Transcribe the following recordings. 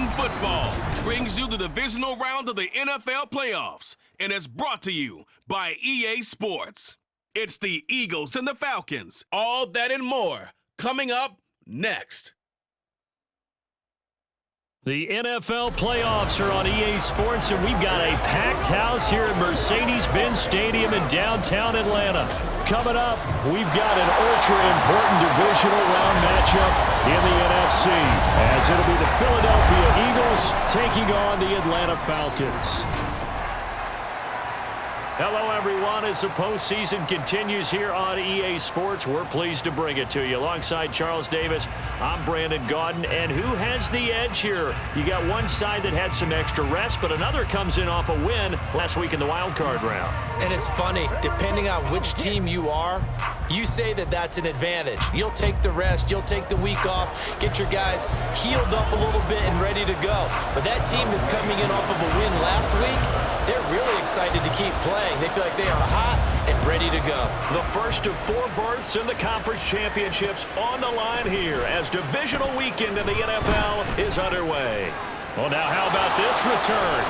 Madden Football brings you the divisional round of the NFL playoffs, and it's brought to you by EA Sports. It's the Eagles and the Falcons. All that and more coming up next. The NFL playoffs are on EA Sports, and we've got a packed house here at Mercedes-Benz Stadium in downtown Atlanta. Coming up, we've got an ultra-important divisional round matchup in the NFC, as it'll be the Philadelphia Eagles taking on the Atlanta Falcons. Hello, everyone. As the postseason continues here on EA Sports, we're pleased to bring it to you. Alongside Charles Davis, I'm Brandon Gaudin. And who has the edge here? You got one side that had some extra rest, but another comes in off a win last week in the wild card round. And it's funny, depending on which team you are, you say that that's an advantage. You'll take the rest, you'll take the week off, get your guys healed up a little bit and ready to go. But that team that's coming in off of a win last week, they're really excited to keep playing. They feel like they are hot and ready to go. The first of 4 berths in the conference championships on the line here as divisional weekend in the NFL is underway. Well, now how about this return?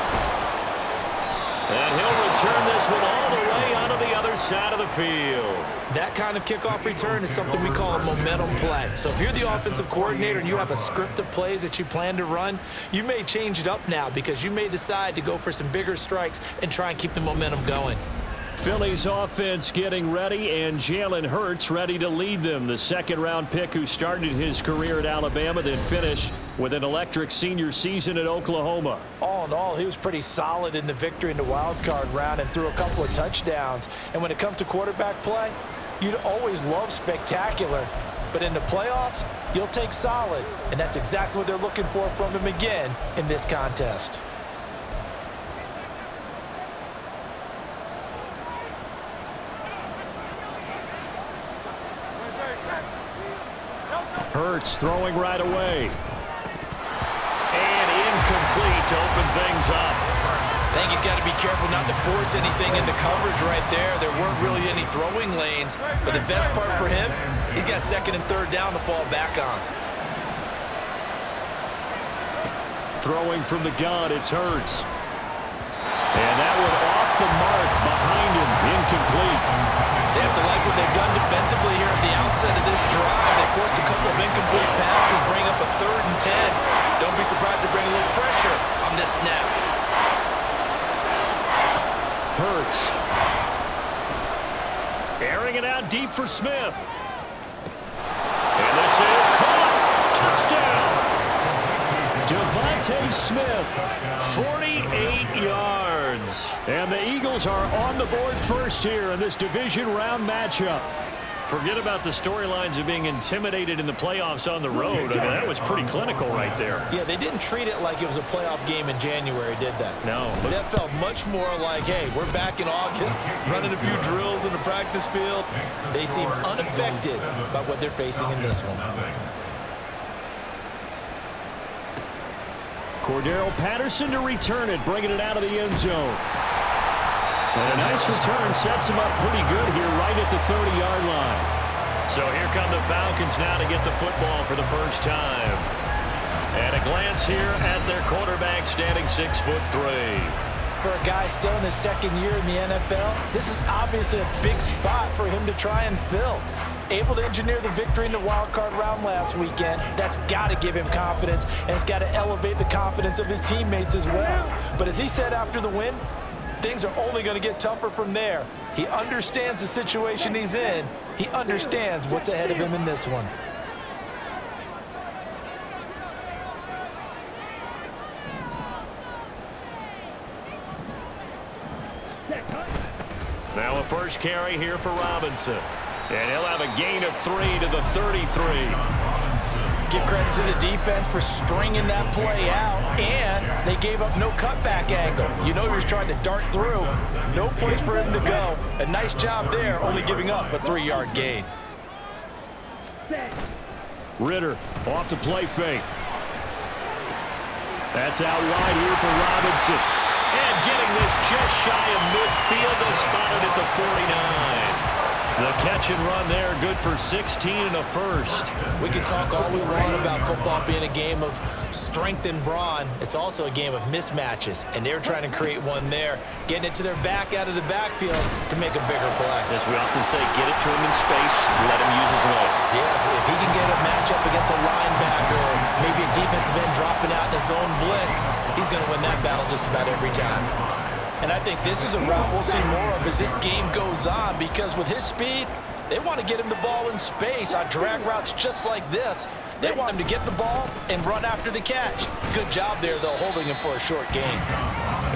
And he'll return this one all the way onto the other side of the field. That kind of kickoff return is something we call a momentum play. So if you're the offensive coordinator and you have a script of plays that you plan to run, you may change it up now because you may decide to go for some bigger strikes and try and keep the momentum going. Philly's offense getting ready, and Jalen Hurts ready to lead them. The second-round pick who started his career at Alabama, then finished with an electric senior season at Oklahoma. All in all, he was pretty solid in the victory in the wild card round and threw a couple of touchdowns. And when it comes to quarterback play, you'd always love spectacular. But in the playoffs, you'll take solid. And that's exactly what they're looking for from him again in this contest. Hurts throwing right away. And incomplete to open things up. I think he's got to be careful not to force anything into coverage right there. There weren't really any throwing lanes. But the best part for him, he's got second and third down to fall back on. Throwing from the gun, it's Hurts. And that one off the mark behind him, incomplete. They have to like what they've done defensively here at the outset of this drive. They forced a couple of incomplete passes, bring up a 3rd and 10. Don't be surprised to bring a little pressure on this snap. Hurts. Airing it out deep for Smith. And this is caught. Touchdown. Devontae Smith, 48 yards. And the Eagles are on the board first here in this division round matchup. Forget about the storylines of being intimidated in the playoffs on the road. I mean, that was pretty clinical right there. Yeah, they didn't treat it like it was a playoff game in January, did they? No. That felt much more like, hey, we're back in August, running a few drills in the practice field. They seem unaffected by what they're facing in this one. Cordero Patterson to return it, bringing it out of the end zone. And a nice return sets him up pretty good here right at the 30-yard line. So here come the Falcons now to get the football for the first time. And a glance here at their quarterback standing 6'3". For a guy still in his second year in the NFL, this is obviously a big spot for him to try and fill. Able to engineer the victory in the wild card round last weekend. That's got to give him confidence, and it's got to elevate the confidence of his teammates as well. But as he said after the win, things are only going to get tougher from there. He understands the situation he's in. He understands what's ahead of him in this one. Now a first carry here for Robinson. And he'll have a gain of 3 to the 33. Give credit to the defense for stringing that play out, and they gave up no cutback angle. You know he was trying to dart through. No place for him to go. A nice job there, only giving up a 3-yard gain. Ritter off the play fake. That's out wide here for Robinson. And getting this just shy of midfield, they spotted at the 49. The catch and run there, good for 16 and a first. We can talk all we want about football being a game of strength and brawn. It's also a game of mismatches, and they're trying to create one there, getting it to their back out of the backfield to make a bigger play. As we often say, get it to him in space, let him use his leg. Yeah, if he can get a matchup against a linebacker or maybe a defensive end dropping out in a zone blitz, he's going to win that battle just about every time. And I think this is a route we'll see more of as this game goes on, because with his speed, they want to get him the ball in space on drag routes just like this. They want him to get the ball and run after the catch. Good job there, though, holding him for a short gain.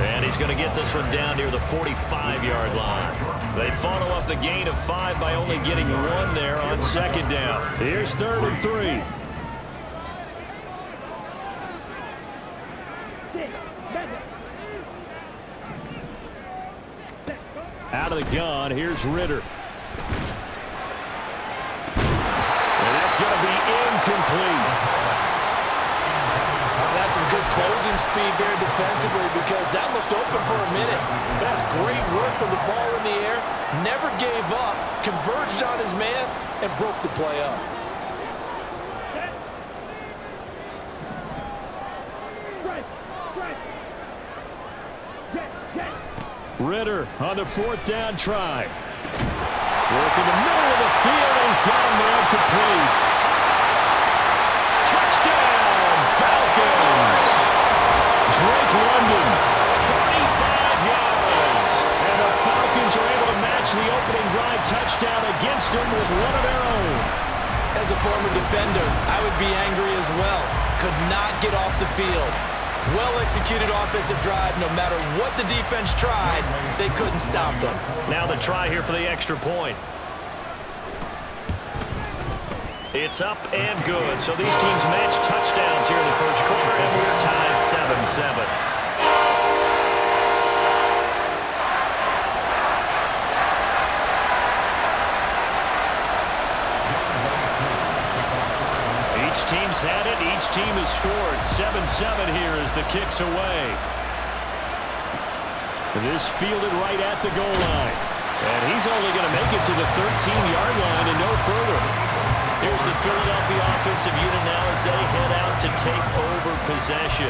And he's going to get this one down near the 45-yard line. They follow up the gain of 5 by only getting 1 there on second down. Here's 3rd and 3. Out of the gun, here's Ritter. And that's going to be incomplete. That's some good closing speed there defensively, because that looked open for a minute. But that's great work with the ball in the air. Never gave up, converged on his man, and broke the play up. Ritter on the 4th down try. Work in the middle of the field, and he's got him there complete. Touchdown, Falcons! Drake London, 45 yards. And the Falcons are able to match the opening drive touchdown against him with one of their own. As a former defender, I would be angry as well. Could not get off the field. Well-executed offensive drive. No matter what the defense tried, they couldn't stop them. Now the try here for the extra point. It's up and good. So these teams match touchdowns here in the first quarter, and we're tied 7-7. Team's had it. Each team has scored. 7-7 here as the kick's away. This fielded right at the goal line. And he's only going to make it to the 13-yard line and no further. Here's the Philadelphia offensive unit now as they head out to take over possession.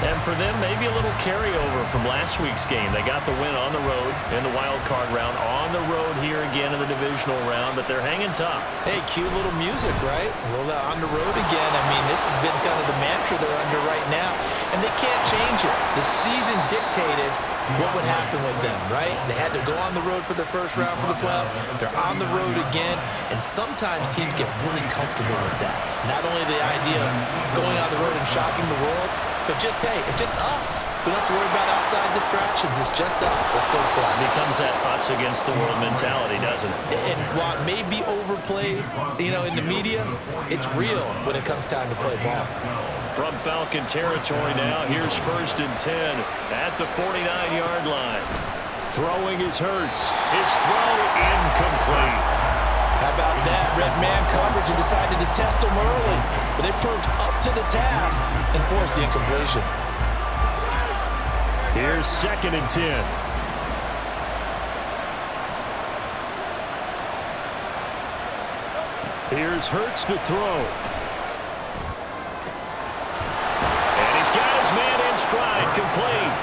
And for them, maybe a little carryover from last week's game. They got the win on the road in the wild card round, on the road here again in the divisional round, but they're hanging tough. Hey, cute little music, right? Roll that on the road again. I mean, this has been kind of the mantra they're under right now, and they can't change it. The season dictated what would happen with them, right? They had to go on the road for the first round for the playoffs. They're on the road again, and sometimes teams get really comfortable with that. Not only the idea of going on the road and shocking the world, but just, hey, it's just us. We don't have to worry about outside distractions. It's just us. Let's go play. It becomes that us against the world mentality, doesn't it? And while it may be overplayed, in the media, it's real when it comes time to play ball. From Falcon territory now, here's 1st and 10 at the 49-yard line. Throwing is Hurts. His throw incomplete. How about that? Red man coverage and decided to test him early. But they proved up to the task and forced the incompletion. Here's 2nd and 10. Here's Hurts to throw. And he's got his man in stride, complete.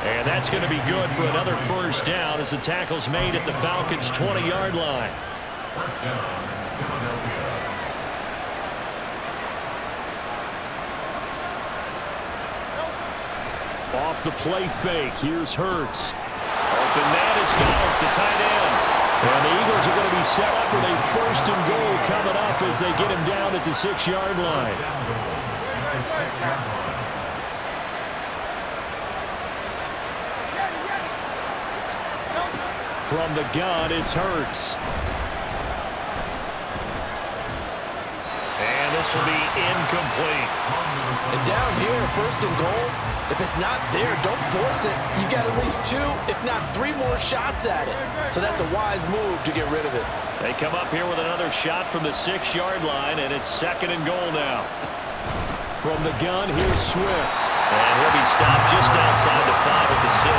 And that's going to be good for another first down as the tackle's made at the Falcons' 20-yard line. Off the play fake, here's Hurts. Open man has got it, the tight end. And the Eagles are going to be set up with a 1st and goal coming up as they get him down at the 6-yard line. From the gun, it's Hurts. And this will be incomplete. And down here, 1st and goal, if it's not there, don't force it. You got at least 2, if not 3 more shots at it. So that's a wise move to get rid of it. They come up here with another shot from the 6-yard line, and it's 2nd and goal now. From the gun, here's Swift. And he'll be stopped just outside the 5 at the 6.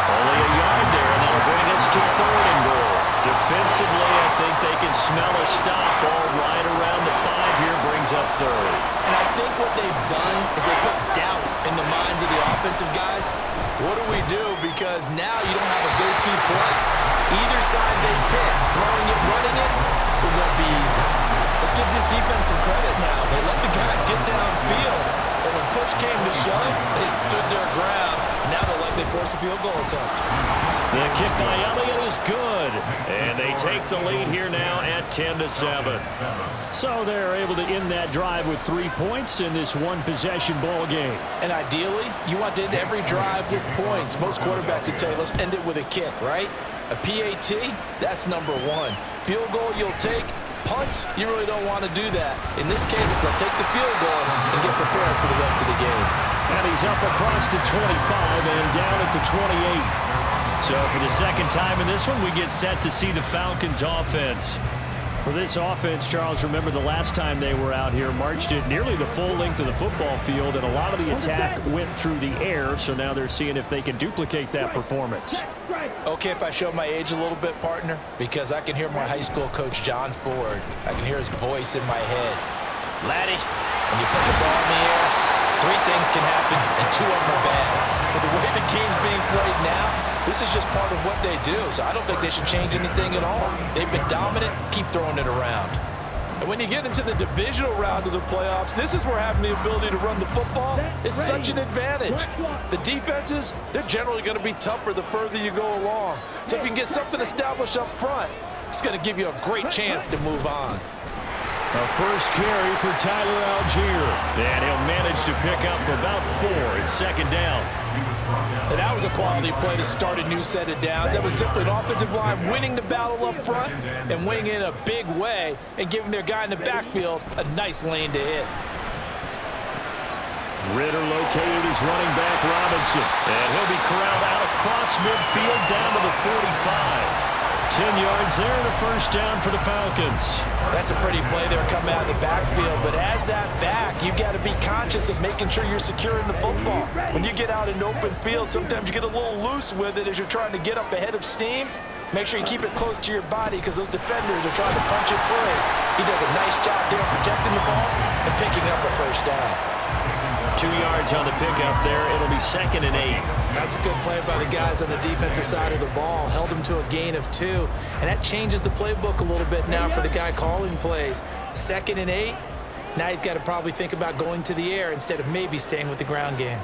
Only a yard there, and that'll bring us to 3rd and goal. Defensively, I think they can smell a stop. Ball right around the 5 here brings up 3rd. And I think what they've done is they put doubt in the minds of the offensive guys. What do we do? Because now you don't have a go-to play. Either side they pick, throwing it, running it, it won't be easy. Let's give this defense some credit now. They let the guys get downfield, but when push came to shove, they stood their ground. Now they'll likely force a field goal attempt. The kick by Elliott is good, and they take the lead here now at 10-7. So they're able to end that drive with 3 points in this one-possession ball game. And ideally, you want to end every drive with points. Most quarterbacks would tell you, let's end it with a kick, right? A PAT, that's number 1. Field goal you'll take. Punts, you really don't want to do that. In this case, they'll take the field goal and get prepared for the rest of the game. And he's up across the 25 and down at the 28. So for the second time in this one, we get set to see the Falcons offense. For this offense, Charles, remember the last time they were out here, marched it nearly the full length of the football field, and a lot of the attack went through the air, so now they're seeing if they can duplicate that performance. Okay, if I show my age a little bit, partner, because I can hear my high school coach, John Ford. I can hear his voice in my head. Laddie, when you put the ball in the air, 3 things can happen, and 2 of them are bad. But the way the game's being played now, this is just part of what they do, so I don't think they should change anything at all. They've been dominant, keep throwing it around. And when you get into the divisional round of the playoffs, this is where having the ability to run the football is such an advantage. The defenses, they're generally going to be tougher the further you go along. So if you can get something established up front, it's going to give you a great chance to move on. A first carry for Tyler Algier, and he'll manage to pick up about 4 at 2nd down. And that was a quality play to start a new set of downs. That was simply an offensive line winning the battle up front and winning in a big way and giving their guy in the backfield a nice lane to hit. Ritter located his running back Robinson, and he'll be corralled out across midfield down to the 45. 10 yards there and a first down for the Falcons. That's a pretty play there coming out of the backfield, but as that back, you've got to be conscious of making sure you're securing the football. When you get out in open field, sometimes you get a little loose with it as you're trying to get up ahead of steam. Make sure you keep it close to your body because those defenders are trying to punch it free. He does a nice job there protecting the ball and picking up a first down. 2 yards on the pickup there. It'll be 2nd and 8. That's a good play by the guys on the defensive side of the ball. Held him to a gain of 2. And that changes the playbook a little bit now for the guy calling plays. 2nd and 8. Now he's got to probably think about going to the air instead of maybe staying with the ground game.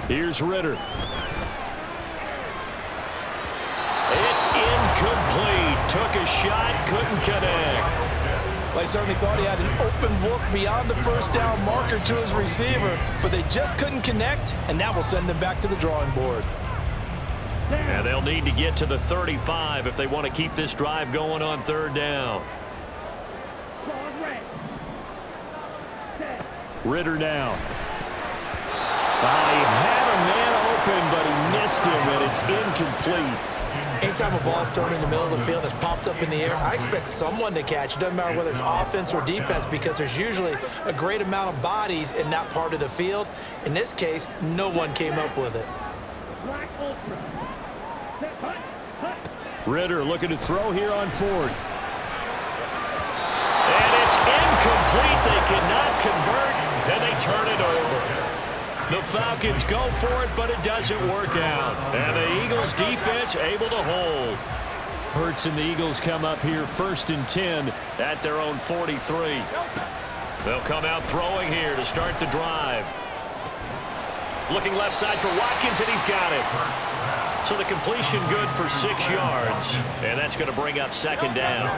Here's Ritter. It's incomplete. Took a shot, couldn't connect. Well, I certainly thought he had an open look beyond the first down marker to his receiver, but they just couldn't connect, and now we'll send them back to the drawing board. And they'll need to get to the 35 if they want to keep this drive going on 3rd down. Ritter now. He had a man open, but he missed him, and it's incomplete. Anytime a ball's thrown in the middle of the field and it's popped up in the air, I expect someone to catch. It doesn't matter whether it's offense or defense because there's usually a great amount of bodies in that part of the field. In this case, no one came up with it. Ritter looking to throw here on 4th. And it's incomplete. They cannot convert, and they turn it over. The Falcons go for it, but it doesn't work out. And the Eagles defense able to hold. Hurts and the Eagles come up here 1st and 10 at their own 43. They'll come out throwing here to start the drive. Looking left side for Watkins, and he's got it. So the completion good for 6 yards, and that's going to bring up 2nd down.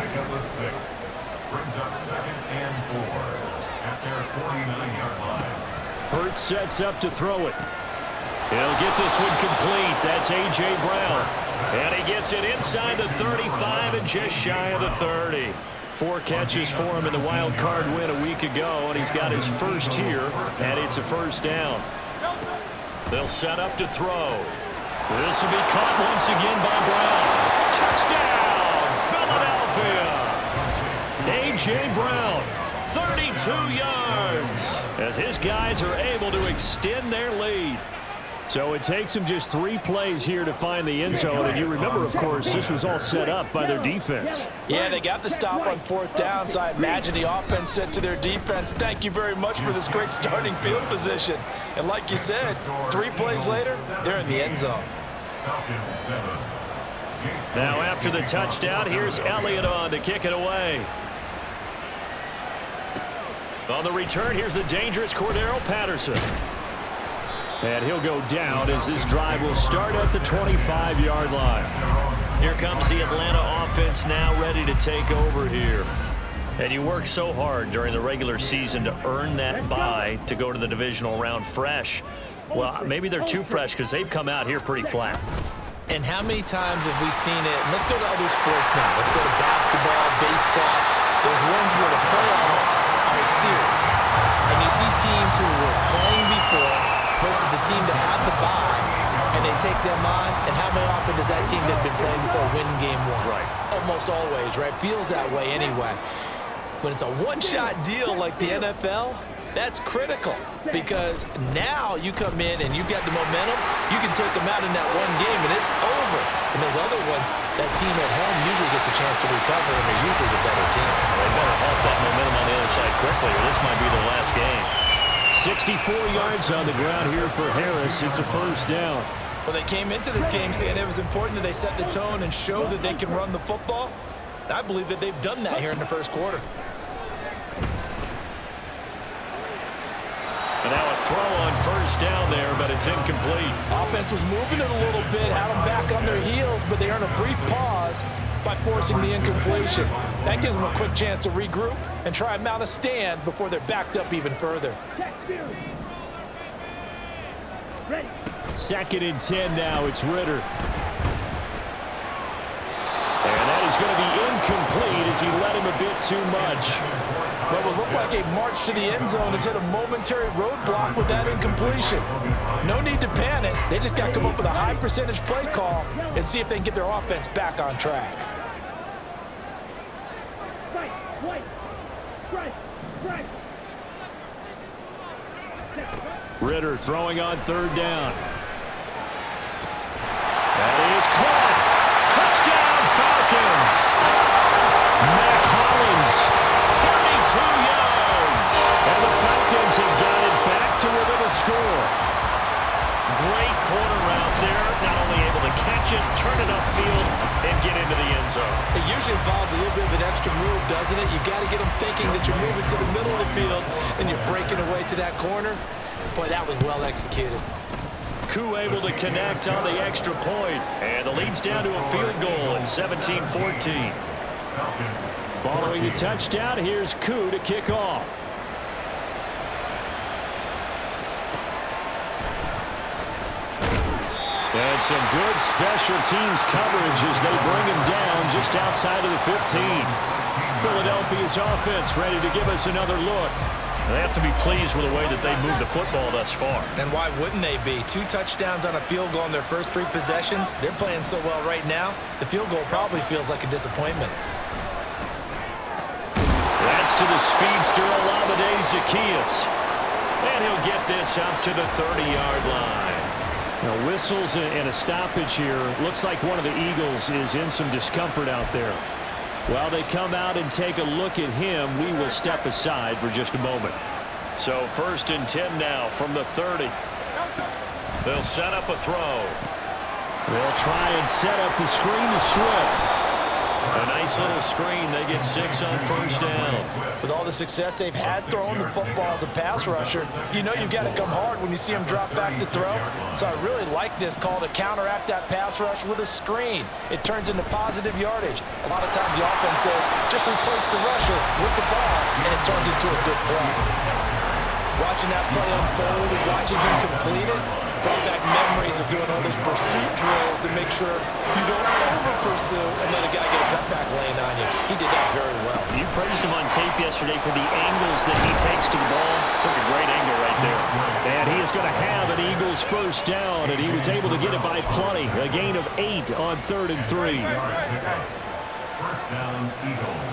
Brings up 2nd and 4 at their 49-yard line. Hurts sets up to throw it. He'll get this one complete. That's A.J. Brown. And he gets it inside the 35 and just shy of the 30. 4 catches for him in the wild card win a week ago, and he's got his first here, and it's a first down. They'll set up to throw. This will be caught once again by Brown. Touchdown, Philadelphia! A.J. Brown, 32 yards, as his guys are able to extend their lead. So it takes them just 3 plays here to find the end zone. And you remember, of course, this was all set up by their defense. Yeah, they got the stop on 4th down, so I imagine the offense said to their defense, thank you very much for this great starting field position. And like you said, 3 plays later, they're in the end zone. Now after the touchdown, here's Elliott on to kick it away. On the return, here's the dangerous Cordero Patterson. And he'll go down as this drive will start at the 25-yard line. Here comes the Atlanta offense now ready to take over here. And you work so hard during the regular season to earn that bye to go to the divisional round fresh. Well, maybe they're too fresh because they've come out here pretty flat. And how many times have we seen it? And let's go to other sports now. Let's go to basketball, baseball. Those ones where the playoffs are a series. And you see teams who were playing before versus the team that had the bye, and they take them on, and how many often does that team that had been playing before win game 1? Right. Almost always, right? Feels that way anyway. When it's a one-shot deal like the NFL, that's critical because now you come in and you got the momentum, you can take them out in that one game, and it's over. And those other ones, that team at home usually gets a chance to recover, and they're usually the better team. They better halt that momentum on the other side quickly, or this might be the last game. 64 yards on the ground here for Harris. It's a 1st down. Well, they came into this game saying it was important that they set the tone and show that they can run the football. And I believe that they've done that here in the 1st quarter. And now a throw on 1st down there, but it's incomplete. Offense was moving it a little bit, had them back on their heels, but they earned a brief pause by forcing the incompletion. That gives them a quick chance to regroup and try and mount a stand before they're backed up even further. 2nd and 10 now. It's Ritter. And that is going to be incomplete as he let him a bit too much. What would look like a march to the end zone has hit a momentary roadblock with that incompletion. No need to panic. They just got to come up with a high percentage play call and see if they can get their offense back on track. Ritter throwing on 3rd down. That is caught. Touchdown, Falcons. Mac Hollins, 32 yards. And the Falcons have got it back to within a score. Great corner route there. Not only able to catch it, turn it upfield, and get into the end zone. It usually involves a little bit of an extra move, doesn't it? You've got to get them thinking that you're moving to the middle of the field and you're breaking away to that corner. Boy, that was well executed. Koo able to connect on the extra point. And the lead's down to a field goal at 17-14. Following the touchdown, here's Koo to kick off. And some good special teams coverage as they bring him down just outside of the 15. Philadelphia's offense ready to give us another look. They have to be pleased with the way that they moved the football thus far. And why wouldn't they be? 2 touchdowns on a field goal in their first 3 possessions. They're playing so well right now, the field goal probably feels like a disappointment. That's to the speedster, Olamide Zaccheaus. And he'll get this up to the 30-yard line. Now, whistles and a stoppage here. Looks like one of the Eagles is in some discomfort out there. While they come out and take a look at him, we will step aside for just a moment. So 1st and 10 now from the 30. They'll set up a throw. They'll try and set up the screen to Swift. A nice little screen. They get 6 on 1st down. With all the success they've had throwing the football as a pass rusher, you know you've got to come hard when you see them drop back to throw. So I really like this call to counteract that pass rush with a screen. It turns into positive yardage. A lot of times the offense says, just replace the rusher with the ball, and it turns into a good play. Watching that play unfold and watching him complete it brought back memories of doing all those pursuit drills to make sure you don't over-pursue and let a guy get a cutback lane on you. He did that very well. You praised him on tape yesterday for the angles that he takes to the ball. Took a great angle right there. And he is going to have an Eagles 1st down, and he was able to get it by plenty. A gain of 8 on 3rd and 3. 1st down, Eagles.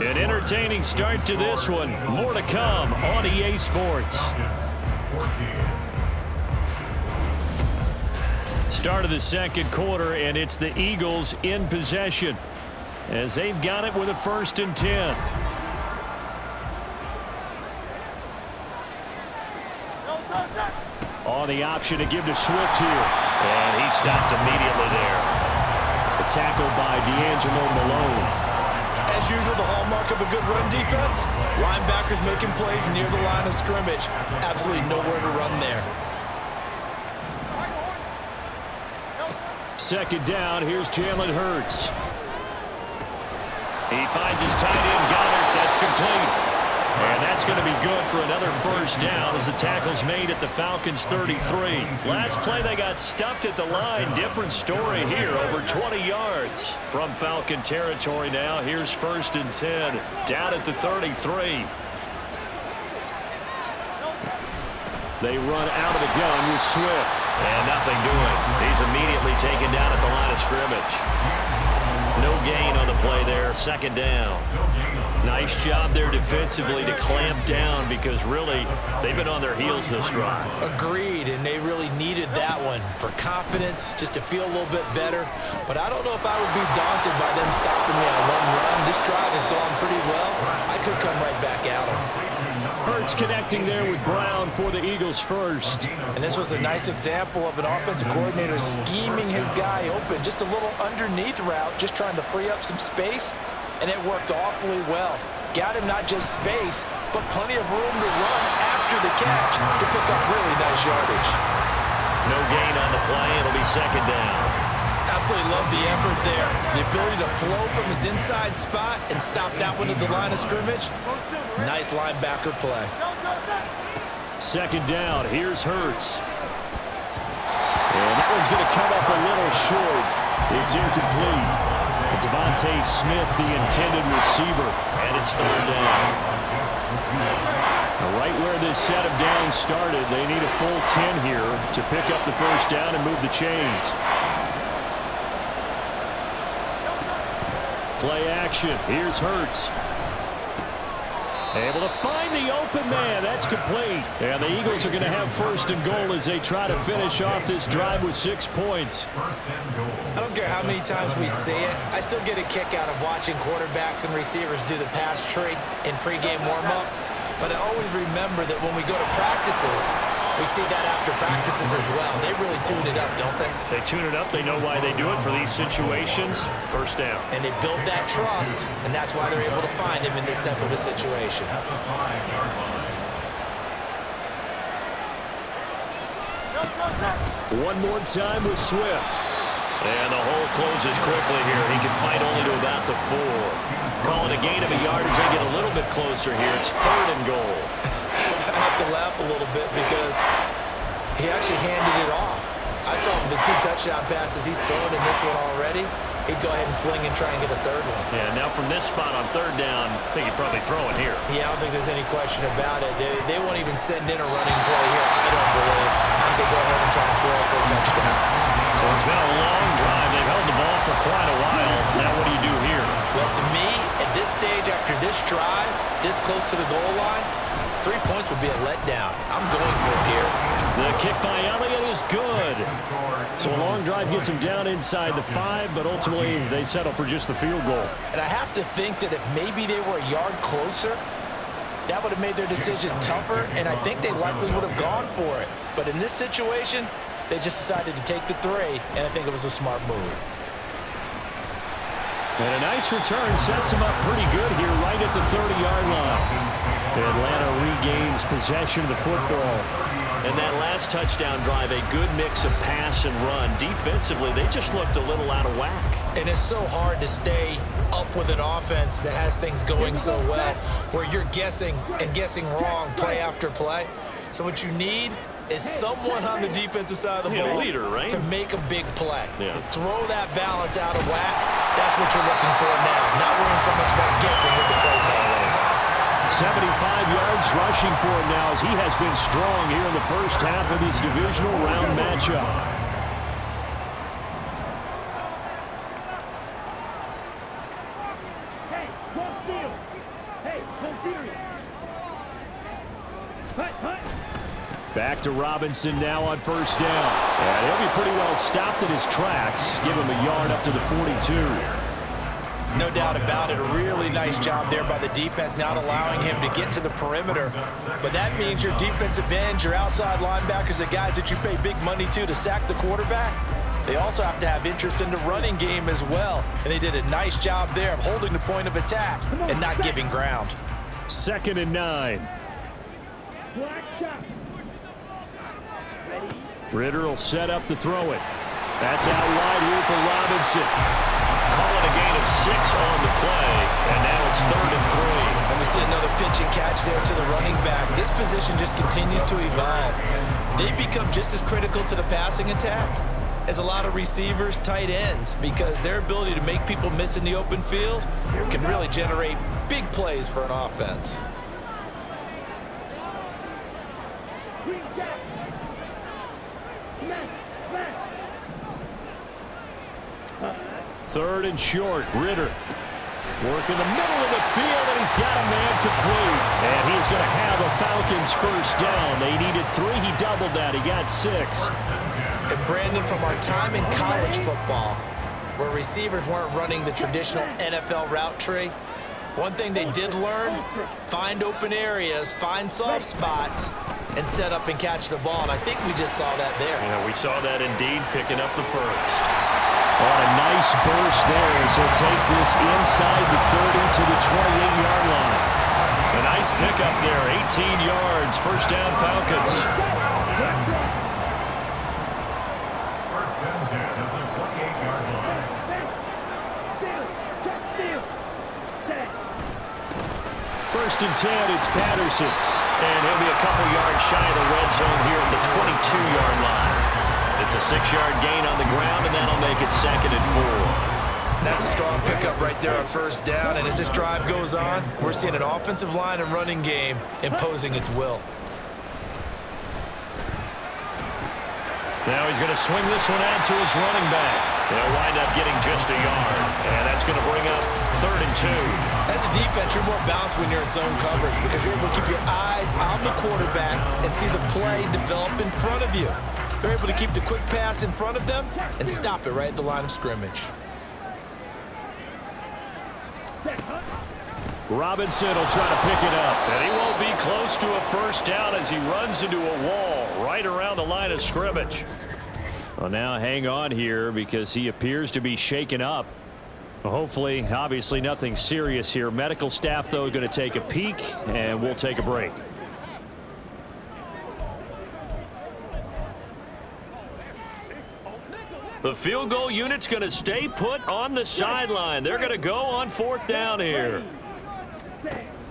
An entertaining start to this one. More to come on EA Sports. Start of the second quarter, and it's the Eagles in possession as they've got it with a 1st and 10. On the option to give to Swift here. And he stopped immediately there. The tackle by D'Angelo Malone. As usual, the hallmark of a good run defense, linebackers making plays near the line of scrimmage. Absolutely nowhere to run there. 2nd down, here's Jalen Hurts. He finds his tight end, Goddard. That's complete. And that's going to be good for another 1st down as the tackle's made at the Falcons' 33. Last play, they got stuffed at the line. Different story here, over 20 yards from Falcon territory now. Here's 1st and 10, down at the 33. They run out of the gun with Swift. And nothing doing. He's immediately taken down at the line of scrimmage. No gain on the play there, 2nd down. Nice job there defensively to clamp down because really they've been on their heels this drive. Agreed, and they really needed that one for confidence, just to feel a little bit better. But I don't know if I would be daunted by them stopping me on one run. This drive has gone pretty well. I could come right back at them. Hurts connecting there with Brown for the Eagles first. And this was a nice example of an offensive coordinator scheming his guy open. Just a little underneath route, just trying to free up some space, and it worked awfully well. Got him not just space, but plenty of room to run after the catch to pick up really nice yardage. No gain on the play. It'll be 2nd down. Absolutely love the effort there. The ability to flow from his inside spot and stop that one at the line of scrimmage. Nice linebacker play. 2nd down. Here's Hurts. And that one's going to come up a little short. It's incomplete. Devontae Smith, the intended receiver. And it's 3rd down. Right where this set of downs started, they need a full 10 here to pick up the 1st down and move the chains. Play action. Here's Hurts. Able to find the open man. That's complete. And the Eagles are going to have 1st and goal as they try to finish off this drive with 6 points. I don't care how many times we see it. I still get a kick out of watching quarterbacks and receivers do the pass tree in pregame warm-up. But I always remember that when we go to practices, we see that after practices as well. They really tune it up, don't they? They tune it up. They know why they do it for these situations. 1st down. And they build that trust, and that's why they're able to find him in this type of a situation. One more time with Swift. And the hole closes quickly here. He can fight only to about the 4. Calling a gain of a yard as they get a little bit closer here. It's 3rd and goal. I have to laugh a little bit because he actually handed it off. I thought with the 2 touchdown passes he's thrown in this one already, he'd go ahead and fling and try and get a 3rd one. Yeah, now from this spot on 3rd down, I think he'd probably throw it here. Yeah, I don't think there's any question about it. They won't even send in a running play here, I don't believe. I think they go ahead and try and throw it for a touchdown. So it's been a long drive. They've held the ball for quite a while. Now what do you do here? Well, to me, at this stage, after this drive, this close to the goal line, 3 points would be a letdown. I'm going for it here. The kick by Elliott is good. So a long drive gets them down inside the 5, but ultimately they settle for just the field goal. And I have to think that if maybe they were a yard closer, that would have made their decision tougher, and I think they likely would have gone for it. But in this situation, they just decided to take the 3, and I think it was a smart move. And a nice return sets them up pretty good here right at the 30-yard line. Atlanta regains possession of the football. And that last touchdown drive, a good mix of pass and run. Defensively, they just looked a little out of whack. And it's so hard to stay up with an offense that has things going so well, where you're guessing and guessing wrong play after play. So what you need is someone on the defensive side of the ball leader, right? to make a big play. Yeah. Throw that balance out of whack. That's what you're looking for now. Not worrying so much about guessing what the play call is. 75 yards rushing for him now as he has been strong here in the first half of this divisional round matchup. Back to Robinson now on first down. And he'll be pretty well stopped in his tracks. Give him a yard up to the 42. No doubt about it. A really nice job there by the defense, not allowing him to get to the perimeter. But that means your defensive ends, your outside linebackers, the guys that you pay big money to sack the quarterback, they also have to have interest in the running game as well. And they did a nice job there of holding the point of attack and not giving ground. 2nd and 9. Ritter will set up to throw it. That's out wide here for Robinson. Call it a gain of 6 on the play, and now it's 3rd and 3. And we see another pitch and catch there to the running back. This position just continues to evolve. They become just as critical to the passing attack as a lot of receivers, tight ends, because their ability to make people miss in the open field can really generate big plays for an offense. Third and short. Ritter working the middle of the field, and he's got a man complete. And he's going to have a Falcons first down. They needed 3. He doubled that. He got 6. And Brandon, from our time in college football, where receivers weren't running the traditional NFL route tree, one thing they did learn, find open areas, find soft spots, and set up and catch the ball. And I think we just saw that there. Yeah, we saw that indeed, picking up the first. On a nice burst there as he'll take this inside the 30 to the 28-yard line. A nice pickup there, 18 yards, first down Falcons. First and 10 at the 28-yard line. First and 10, it's Patterson. And he'll be a couple yards shy of the red zone here at the 22-yard line. It's a 6-yard gain on the ground, and that'll make it 2nd and 4. That's a strong pickup right there on first down. And as this drive goes on, we're seeing an offensive line and running game imposing its will. Now he's going to swing this one out to his running back. They'll wind up getting just a yard, and that's going to bring up 3rd and 2. As a defense, you're more balanced when you're in zone coverage because you're able to keep your eyes on the quarterback and see the play develop in front of you. They're able to keep the quick pass in front of them and stop it right at the line of scrimmage. Robinson will try to pick it up. And he won't be close to a first down as he runs into a wall right around the line of scrimmage. Well, now hang on here because he appears to be shaken up. Hopefully, obviously nothing serious here. Medical staff, though, going to take a peek, and we'll take a break. The field goal unit's going to stay put on the sideline. They're going to go on 4th down here.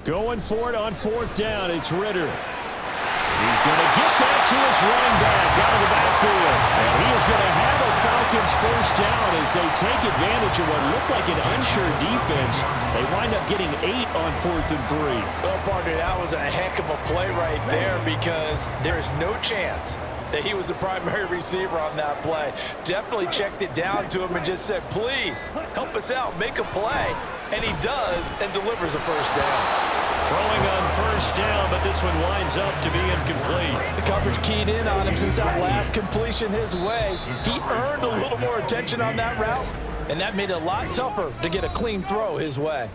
Going for it on 4th down. It's Ritter. He's going to get that to his running back out of the backfield. And he is going to have a Falcons first down as they take advantage of what looked like an unsure defense. They wind up getting 8 on 4th and 3. Well, partner, that was a heck of a play right there because there is no chance that he was the primary receiver on that play. Definitely checked it down to him and just said, please, help us out, make a play. And he does and delivers a first down. Throwing on first down, but this one winds up to be incomplete. The coverage keyed in on him since that last completion his way. He earned a little more attention on that route, and that made it a lot tougher to get a clean throw his way.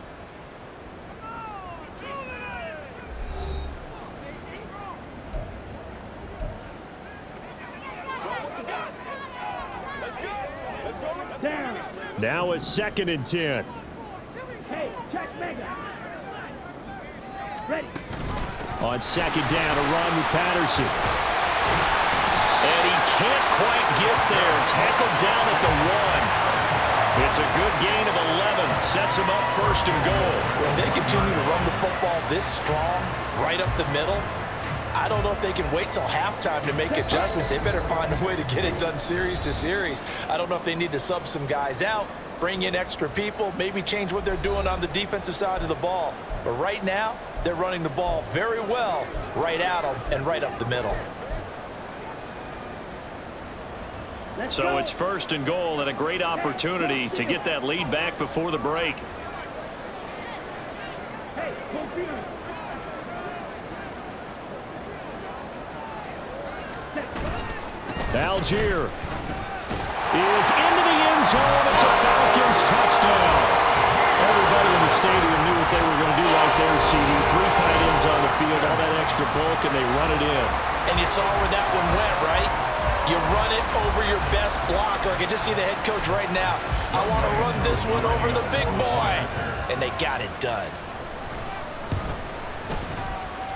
Now it's 2nd and 10. Hey, check mega. Ready. On 2nd down, a run with Patterson. And he can't quite get there. Tackled down at the 1. It's a good gain of 11. Sets him up 1st and goal. When they continue to run the football this strong, right up the middle, I don't know if they can wait till halftime to make adjustments. They better find a way to get it done series to series. I don't know if they need to sub some guys out, bring in extra people, maybe change what they're doing on the defensive side of the ball. But right now, they're running the ball very well right at them and right up the middle. So it's 1st and goal and a great opportunity to get that lead back before the break. Hey, go beat him. Algier is into the end zone. It's a Falcons touchdown. Everybody in the stadium knew what they were going to do right there, CD. 3 tight ends on the field, all that extra bulk, and they run it in. And you saw where that one went, right? You run it over your best blocker. I can just see the head coach right now. I want to run this one over the big boy. And they got it done.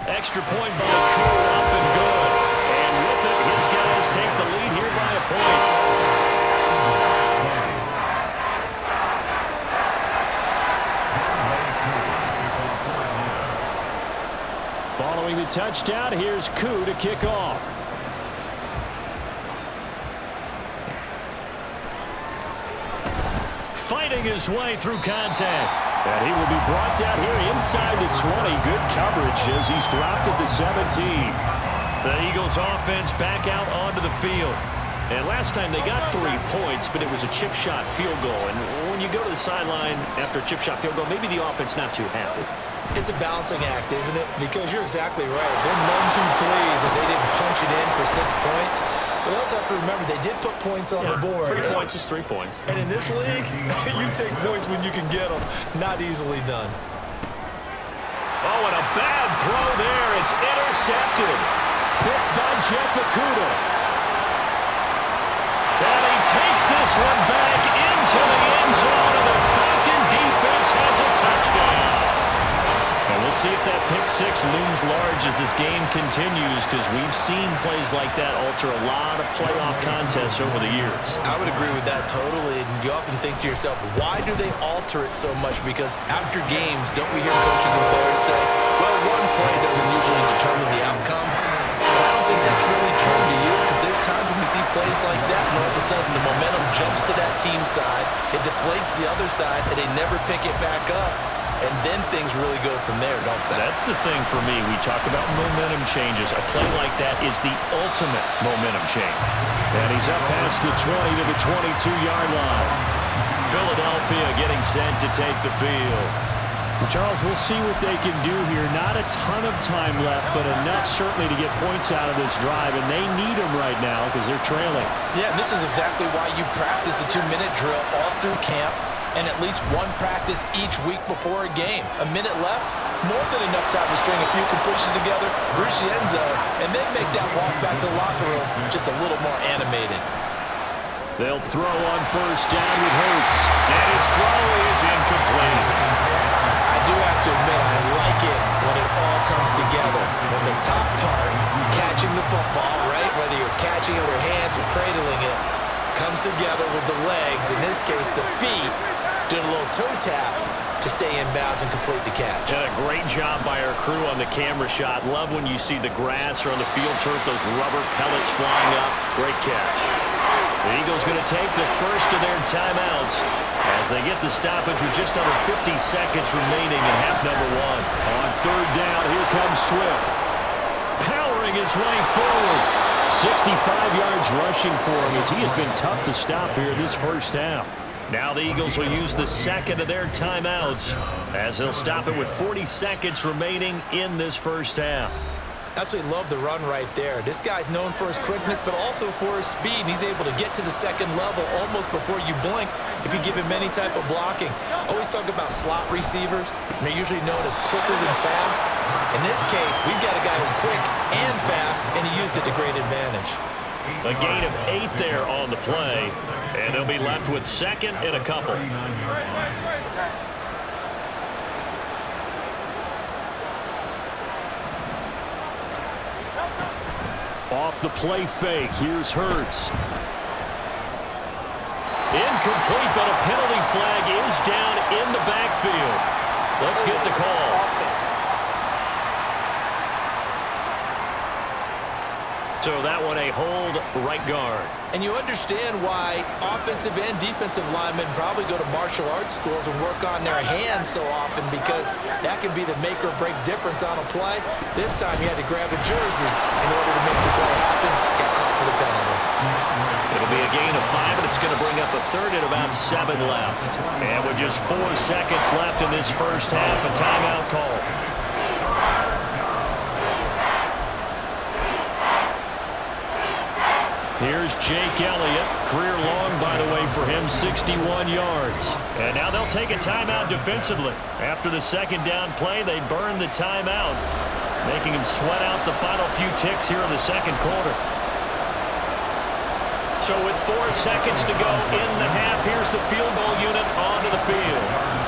Extra point by Koo, up and good. And with it, his guys take the lead here by a point. Following the touchdown, here's Koo to kick off. Fighting his way through contact. And he will be brought down here inside the 20. Good coverage as he's dropped at the 17. The Eagles offense back out onto the field. And last time they got 3 points, but it was a chip shot field goal. And when you go to the sideline after a chip shot field goal, maybe the offense not too happy. It's a balancing act, isn't it? Because you're exactly right. They're none too pleased that they didn't punch it in for 6 points. But you also have to remember they did put points on the board. 3 points is 3 points. And in this league, you take points when you can get them. Not easily done. Oh, and a bad throw there. It's intercepted. Picked by Jeff Okudah. And he takes this one back into the end zone, and the Falcon defense has a touchdown. And we'll see if that pick 6 looms large as this game continues, because we've seen plays like that alter a lot of playoff contests over the years. I would agree with that totally. And you often think to yourself, why do they alter it so much? Because after games, don't we hear coaches and players say, well, one play doesn't usually determine the outcome? But I don't think that's really true to you, because there's times when we see plays like that, and all of a sudden the momentum jumps to that team side, it deflates the other side, and they never pick it back up. And then things really go from there, don't they? That's the thing for me. We talk about momentum changes. A play like that is the ultimate momentum change. And he's up past the 20 to the 22-yard line. Philadelphia getting set to take the field. Well, Charles, we'll see what they can do here. Not a ton of time left, but enough certainly to get points out of this drive, and they need them right now because they're trailing. Yeah, and this is exactly why you practice a 2-minute drill all through camp, and at least one practice each week before a game. A minute left, more than enough time to string a few completions together, reach the end zone, and then make that walk back to the locker room just a little more animated. They'll throw on first down with Hurts. And his throw is incomplete. I do have to admit, I like it when it all comes together. When the top part, catching the football, right, whether you're catching it with your hands or cradling it, comes together with the legs, in this case the feet, doing a little toe tap to stay in bounds and complete the catch. And a great job by our crew on the camera shot. Love when you see the grass or on the field turf, those rubber pellets flying up. Great catch. The Eagles going to take the first of their timeouts as they get the stoppage with just under 50 seconds remaining in half number 1. On third down, here comes Swift. Powering his way forward. 65 yards rushing for him as he has been tough to stop here in this first half. Now the Eagles will use the second of their timeouts as they'll stop it with 40 seconds remaining in this first half. Absolutely love the run right there. This guy's known for his quickness, but also for his speed. He's able to get to the second level almost before you blink if you give him any type of blocking. Always talk about slot receivers, and they're usually known as quicker than fast. In this case, we've got a guy who's quick and fast, and he used it to great advantage. A gain of 8 there on the play, and they'll be left with second and a couple. Off the play fake, here's Hurts. Incomplete, but a penalty flag is down in the backfield. Let's get the call. So that one a hold right guard. And you understand why offensive and defensive linemen probably go to martial arts schools and work on their hands so often, because that can be the make or break difference on a play. This time he had to grab a jersey in order to make the play happen. Got caught for the penalty. It'll be a gain of 5, and it's going to bring up a third and about 7 left. And with just 4 seconds left in this first half, a timeout call. Here's Jake Elliott. Career long, by the way, for him, 61 yards. And now they'll take a timeout defensively. After the second down play, they burn the timeout, making him sweat out the final few ticks here in the second quarter. So with 4 seconds to go in the half, here's the field goal unit onto the field.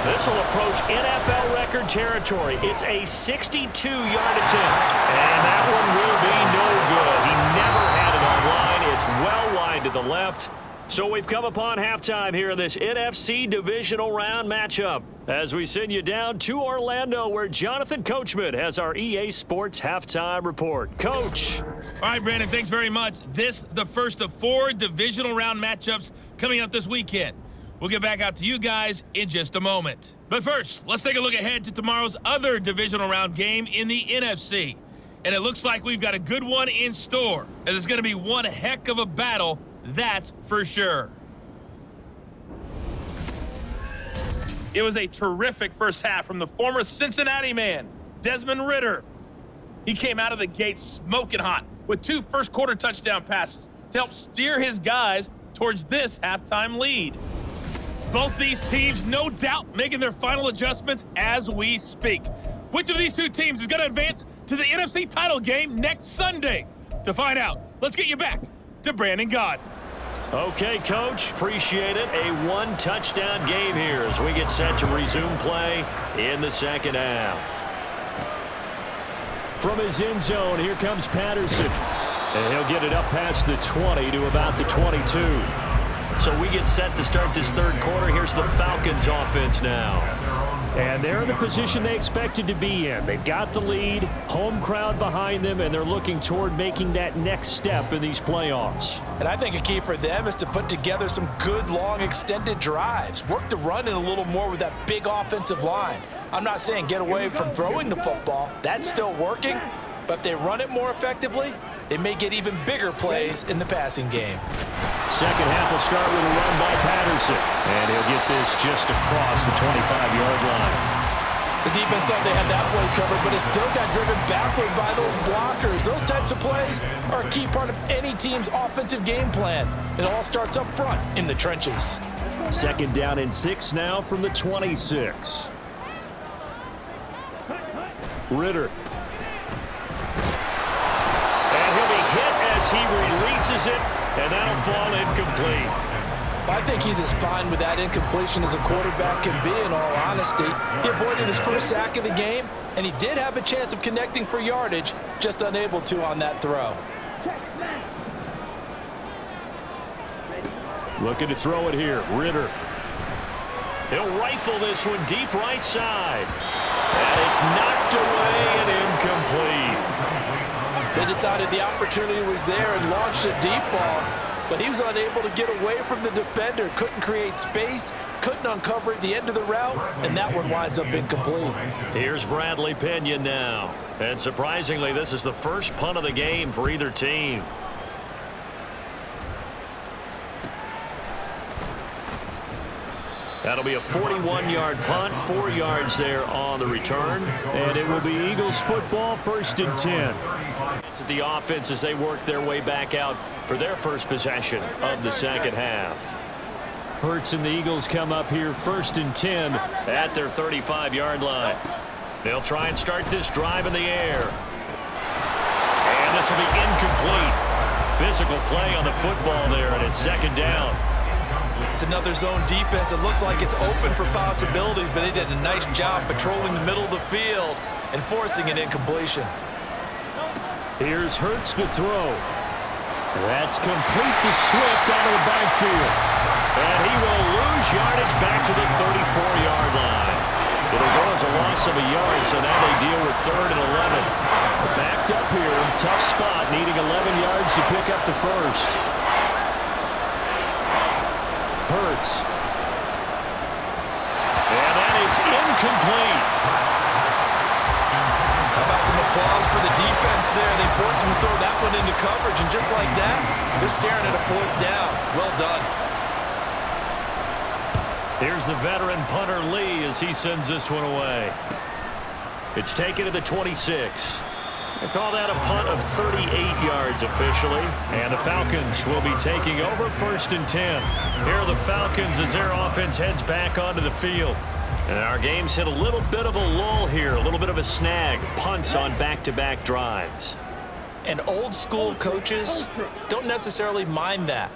This will approach NFL record territory. It's a 62-yard attempt. And that one will be no good. He never had it on line. It's well wide to the left. So we've come upon halftime here in this NFC Divisional round matchup as we send you down to Orlando, where Jonathan Coachman has our EA Sports halftime report. Coach. All right, Brandon, thanks very much. This, the first of 4 divisional round matchups coming up this weekend. We'll get back out to you guys in just a moment. But first, let's take a look ahead to tomorrow's other divisional round game in the NFC. And it looks like we've got a good one in store, as it's going to be one heck of a battle, that's for sure. It was a terrific first half from the former Cincinnati man, Desmond Ridder. He came out of the gate smoking hot with 2 first-quarter touchdown passes to help steer his guys towards this halftime lead. Both these teams, no doubt, making their final adjustments as we speak. Which of these 2 teams is going to advance to the NFC title game next Sunday? To find out, let's get you back to Brandon Gaudin. Okay, Coach, appreciate it. A 1-touchdown game here as we get set to resume play in the second half. From his end zone, here comes Patterson. And he'll get it up past the 20 to about the 22. So we get set to start this third quarter. Here's the Falcons offense now. And they're in the position they expected to be in. They've got the lead, home crowd behind them, and they're looking toward making that next step in these playoffs. And I think a key for them is to put together some good, long, extended drives. Work the run in a little more with that big offensive line. I'm not saying get away from throwing the football. That's still working. But if they run it more effectively, they may get even bigger plays in the passing game. Second half will start with a run by Patterson. And he'll get this just across the 25-yard line. The defense thought they had that play covered, but it still got driven backward by those blockers. Those types of plays are a key part of any team's offensive game plan. It all starts up front in the trenches. Second down and 6 now from the 26. Ridder. And he'll be hit as he releases it, and that'll fall incomplete. I think he's as fine with that incompletion as a quarterback can be, in all honesty. He avoided his first sack of the game, and he did have a chance of connecting for yardage, just unable to on that throw. Looking to throw it here, Ridder. He'll rifle this one deep right side. And it's knocked away and incomplete. They decided the opportunity was there and launched a deep ball, but he was unable to get away from the defender. Couldn't create space, couldn't uncover at the end of the route, and that one winds up incomplete. Here's Bradley Pinion now. And surprisingly, this is the first punt of the game for either team. That'll be a 41-yard punt, 4 yards there on the return. And it will be Eagles football, 1st and 10. It's the offense as they work their way back out for their first possession of the second half. Hurts and the Eagles come up here 1st and 10 at their 35-yard line. They'll try and start this drive in the air. And this will be incomplete. Physical play on the football there, and it's second down. It's another zone defense. It looks like it's open for possibilities, but they did a nice job patrolling the middle of the field and forcing an incompletion. Here's Hurts to throw. That's complete to Swift out of the backfield. And he will lose yardage back to the 34-yard line. It'll go as a loss of a yard, so now they deal with 3rd and 11. Backed up here, tough spot, needing 11 yards to pick up the first. Hurts. And that is incomplete. How about some applause for the defense there? They forced him to throw that one into coverage, and just like that, they're staring at a 4th down. Well done. Here's the veteran punter Lee as he sends this one away. It's taken to the 26. They call that a punt of 38 yards officially. And the Falcons will be taking over 1st and 10. Here are the Falcons as their offense heads back onto the field. And our game's hit a little bit of a lull here, a little bit of a snag. Punts on back-to-back drives. And old school coaches don't necessarily mind that.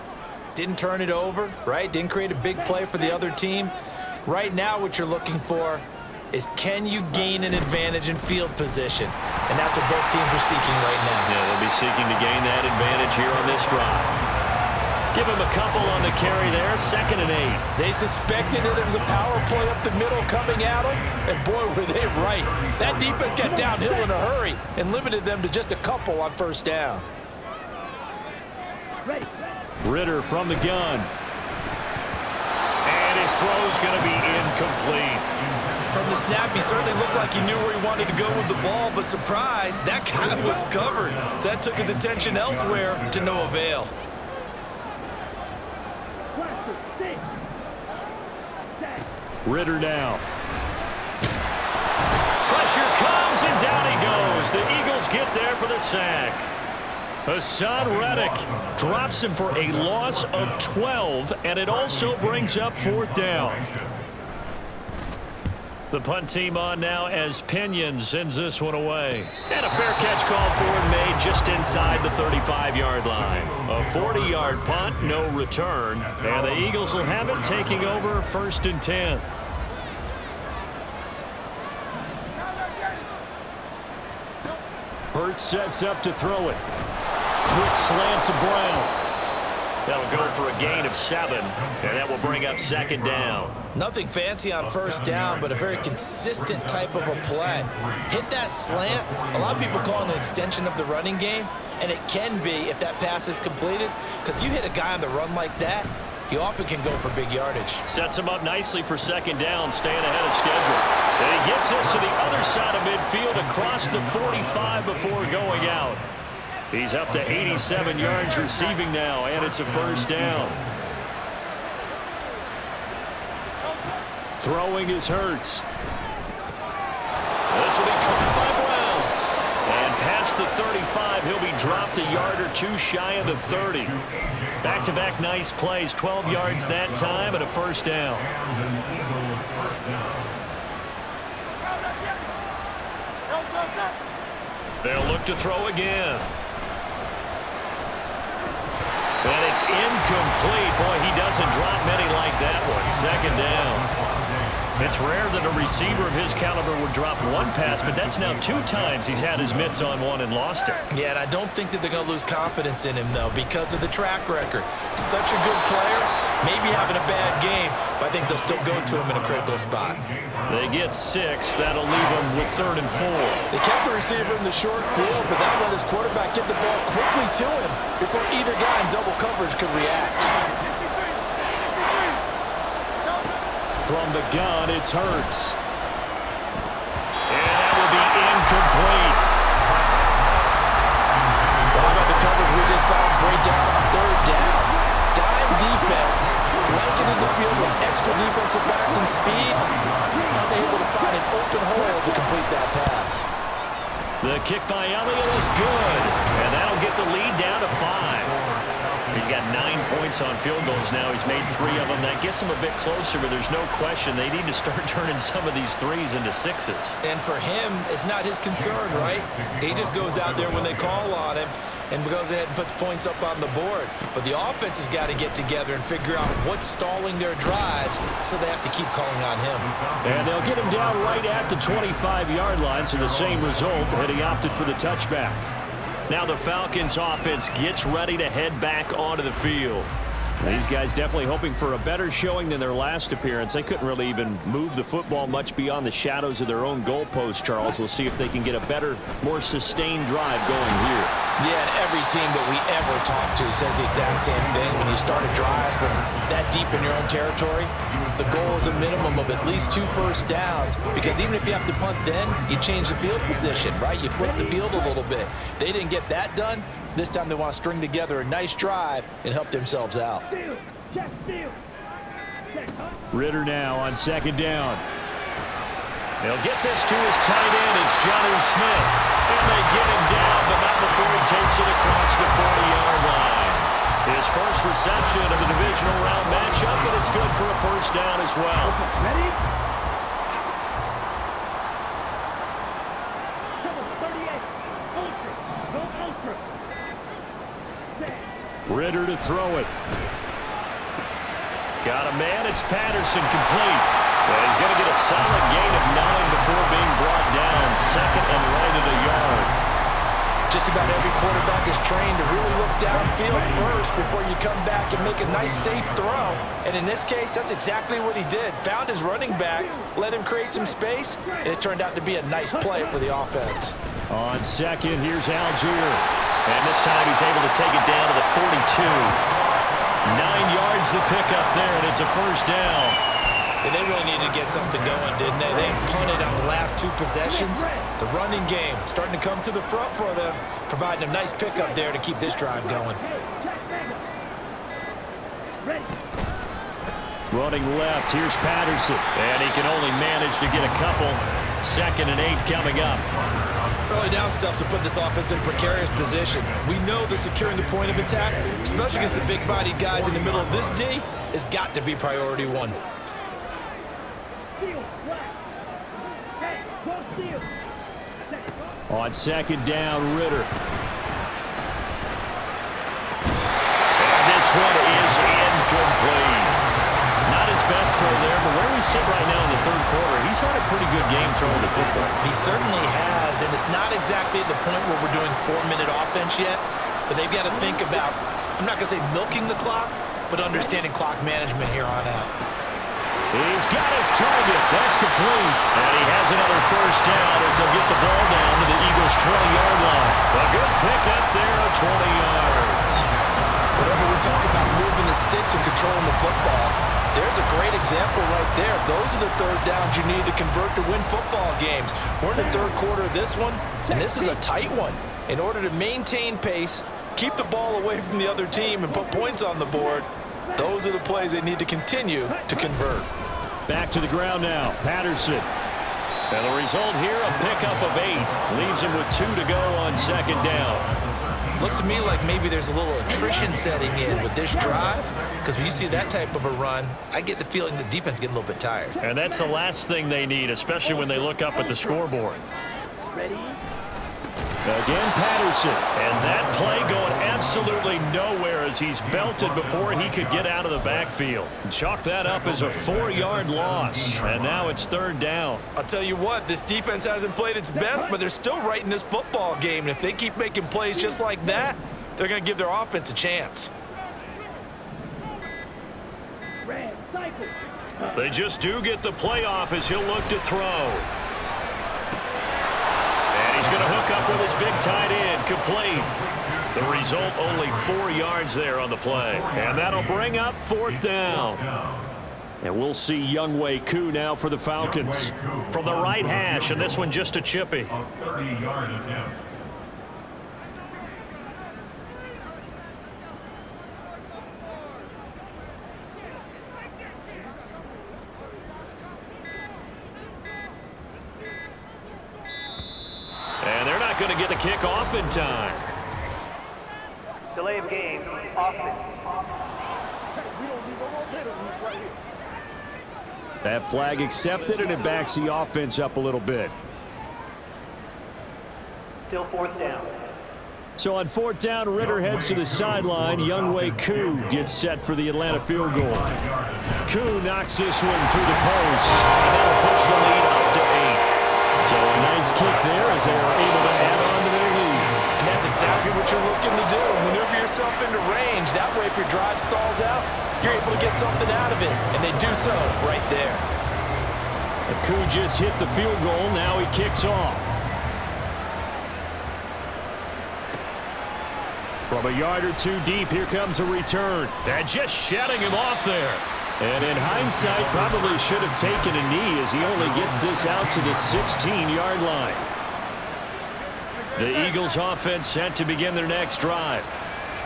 Didn't turn it over, right? Didn't create a big play for the other team. Right now what you're looking for is, can you gain an advantage in field position? And that's what both teams are seeking right now. Yeah, they'll be seeking to gain that advantage here on this drive. Give him a couple on the carry there, 2nd and 8. They suspected it was a power play up the middle coming at them, and boy, were they right. That defense got downhill in a hurry and limited them to just a couple on 1st down. Ritter from the gun. And his throw's going to be incomplete. From the snap, he certainly looked like he knew where he wanted to go with the ball, but surprise, that guy was covered. So that took his attention elsewhere to no avail. Ritter now. Pressure comes, and down he goes. The Eagles get there for the sack. Hassan Reddick drops him for a loss of 12, and it also brings up 4th down. The punt team on now as Pinion sends this one away. And a fair catch called for and made just inside the 35-yard line. A 40-yard punt, no return. And the Eagles will have it, taking over 1st and 10. Hurts sets up to throw it. Quick slant to Brown. That'll go for a gain of 7, and that will bring up 2nd down. Nothing fancy on 1st down, but a very consistent type of a play. Hit that slant. A lot of people call it an extension of the running game, and it can be if that pass is completed, because you hit a guy on the run like that, he often can go for big yardage. Sets him up nicely for 2nd down, staying ahead of schedule. And he gets us to the other side of midfield across the 45 before going out. He's up to 87 yards receiving now, and it's a 1st down. Throwing is Hurts. This will be caught by Brown. And past the 35, he'll be dropped a yard or 2 shy of the 30. Back-to-back nice plays, 12 yards that time, and a 1st down. They'll look to throw again. And it's incomplete. Boy, he doesn't drop many like that one. 2nd down. It's rare that a receiver of his caliber would drop one pass, but that's now 2 times he's had his mitts on one and lost it. Yeah, and I don't think that they're going to lose confidence in him, though, because of the track record. Such a good player, maybe having a bad game, but I think they'll still go to him in a critical spot. They get 6. That'll leave them with 3rd and 4. They kept the receiver in the short field, but that let his quarterback get the ball quickly to him before either guy in double coverage could react. From the gun, it's Hurts. And that will be incomplete. How about the coverage we just saw break down on 3rd down? Dime defense, blanketed the field with extra defensive backs and speed, unable to find an open hole to complete that pass. The kick by Elliott is good, and that'll get the lead down to 5. He's got 9 points on field goals now. He's made 3 of them. That gets him a bit closer, but there's no question they need to start turning some of these 3s into 6s. And for him, it's not his concern, right? He just goes out there when they call on him and goes ahead and puts points up on the board. But the offense has got to get together and figure out what's stalling their drives, so they have to keep calling on him. And they'll get him down right at the 25-yard line, so the same result, and he opted for the touchback. Now the Falcons offense gets ready to head back onto the field. These guys definitely hoping for a better showing than their last appearance. They couldn't really even move the football much beyond the shadows of their own goalpost, Charles. We'll see if they can get a better, more sustained drive going here. Yeah, and every team that we ever talk to says the exact same thing. When you start a drive from that deep in your own territory, the goal is a minimum of at least 2 first downs, because even if you have to punt then, you change the field position, right? You flip the field a little bit. They didn't get that done. This time they want to string together a nice drive and help themselves out. Ritter now on 2nd down. They'll get this to his tight end. It's Jonnu Smith. And they get him down, but not before he takes it across the 40-yard line. His first reception of the divisional round matchup, and it's good for a first down as well. Ready? Ritter to throw it. Got a man. It's Patterson, complete. And he's going to get a solid gain of 9 before being brought down. Second and right of the yard. Just about every quarterback is trained to really look downfield first before you come back and make a nice, safe throw. And in this case, that's exactly what he did. Found his running back, let him create some space, and it turned out to be a nice play for the offense. On second, here's Algier. And this time he's able to take it down to the 42. 9 yards to pick up there, and it's a first down. And they really needed to get something going, didn't they? They punted on the last 2 possessions. The running game starting to come to the front for them, providing a nice pickup there to keep this drive going. Running left, here's Patterson. And he can only manage to get a couple. Second and 8 coming up. Early down stuff to put this offense in a precarious position. We know that securing the point of attack, especially against the big-bodied guys in the middle of this D, has got to be priority 1. On second down, Ritter. And this one is incomplete. Not his best throw there, but where we sit right now in the third quarter, he's had a pretty good game throwing the football. He certainly has, and it's not exactly at the point where we're doing 4-minute offense yet, but they've got to think about, I'm not going to say milking the clock, but understanding clock management here on out. He's got his target. That's complete. And he has another first down as he'll get the ball down to the Eagles' 20-yard line. A good pick up there of 20 yards. Whenever we talk about moving the sticks and controlling the football, there's a great example right there. Those are the third downs you need to convert to win football games. We're in the third quarter of this one, and this is a tight one. In order to maintain pace, keep the ball away from the other team, and put points on the board, those are the plays they need to continue to convert. Back to the ground now, Patterson. And the result here, a pickup of 8. Leaves him with 2 to go on second down. Looks to me like maybe there's a little attrition setting in with this drive, because when you see that type of a run, I get the feeling the defense is getting a little bit tired. And that's the last thing they need, especially when they look up at the scoreboard. Ready? Again, Patterson. And that play going absolutely nowhere as he's belted before he could get out of the backfield. Chalk that up as a 4-yard loss. And now it's third down. I'll tell you what, this defense hasn't played its best, but they're still right in this football game. And if they keep making plays just like that, they're going to give their offense a chance. Red, cycle. They just do get the playoff as he'll look to throw. He's going to hook up with his big tight end, complete. The result, only 4 yards there on the play. And that'll bring up fourth down. And we'll see Younghoe Koo now for the Falcons. From the right hash, and this one just a chippy. A 30-yard attempt. And they're not going to get the kick off in time. Delay of game. Offense. That flag accepted, and it backs the offense up a little bit. Still fourth down. So on fourth down, Ritter heads to the sideline. Younghoe Koo gets set for the Atlanta field goal. Koo knocks this one through the post, and that'll push the lead up to 8. So a nice kick there as they are able to add on to their lead. And that's exactly what you're looking to do. Maneuver yourself into range. That way, if your drive stalls out, you're able to get something out of it. And they do so right there. Koo just hit the field goal. Now he kicks off. From a yard or 2 deep, here comes a return. And just shutting him off there. And in hindsight, probably should have taken a knee as he only gets this out to the 16-yard line. The Eagles offense set to begin their next drive.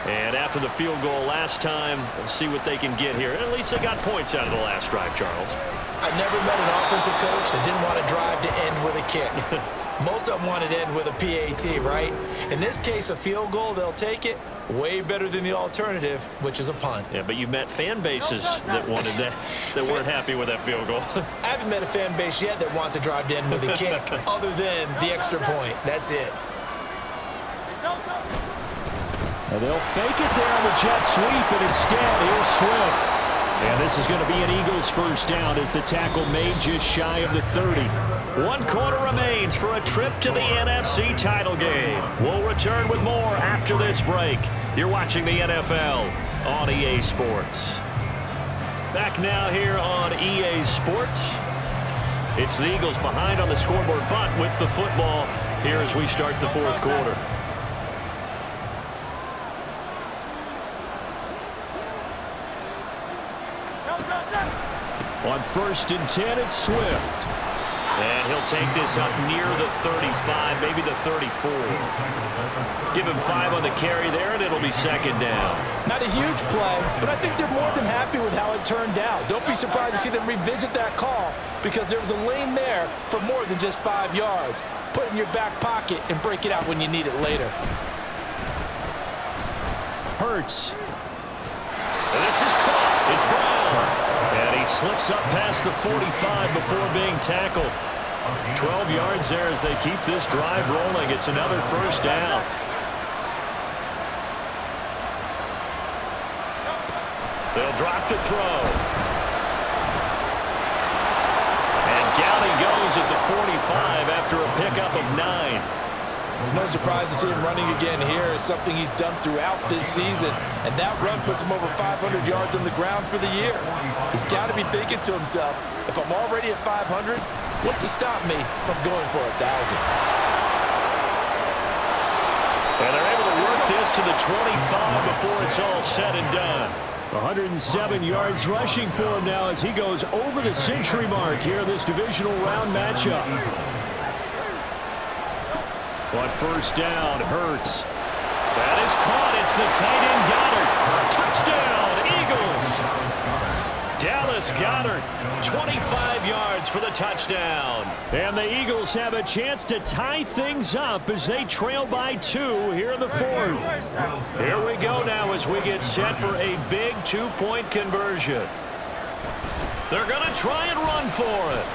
And after the field goal last time, we'll see what they can get here. At least they got points out of the last drive, Charles. I've never met an offensive coach that didn't want to drive to end with a kick. Most of them wanted to end with a PAT, right? In this case, a field goal, they'll take it. Way better than the alternative, which is a punt. Yeah, but you've met fan bases that wanted that, that weren't happy with that field goal. I haven't met a fan base yet that wants to drive to end with a kick, other than the extra point. That's it. And they'll fake it there on the jet sweep, and instead, here's Swift. And this is going to be an Eagles first down as the tackle made just shy of the 30. 1 quarter remains for a trip to the NFC title game. We'll return with more after this break. You're watching the NFL on EA Sports. Back now here on EA Sports. It's the Eagles behind on the scoreboard, but with the football here as we start the fourth quarter. On 1st and 10, it's Swift. And he'll take this up near the 35, maybe the 34. Give him 5 on the carry there, and it'll be 2nd down. Not a huge play, but I think they're more than happy with how it turned out. Don't be surprised to see them revisit that call because there was a lane there for more than just 5 yards. Put it in your back pocket and break it out when you need it later. Hurts. And this is caught. It's Brown. And he slips up past the 45 before being tackled. 12 yards there as they keep this drive rolling. It's another first down. They'll drop to throw. And down he goes at the 45 after a pickup of 9. No surprise to see him running again here. It's something he's done throughout this season. And that run puts him over 500 yards on the ground for the year. He's got to be thinking to himself, if I'm already at 500, what's to stop me from going for 1,000? And they're able to work this to the 25 before it's all said and done. 107 yards rushing for him now as he goes over the century mark here in this divisional round matchup. On 1st down, Hurts. That is caught. It's the tight end Goddard. Touchdown, Eagles. Dallas Goddard, 25 yards for the touchdown. And the Eagles have a chance to tie things up as they trail by 2 here in the 4th. Here we go now as we get set for a big 2-point conversion. They're going to try and run for it.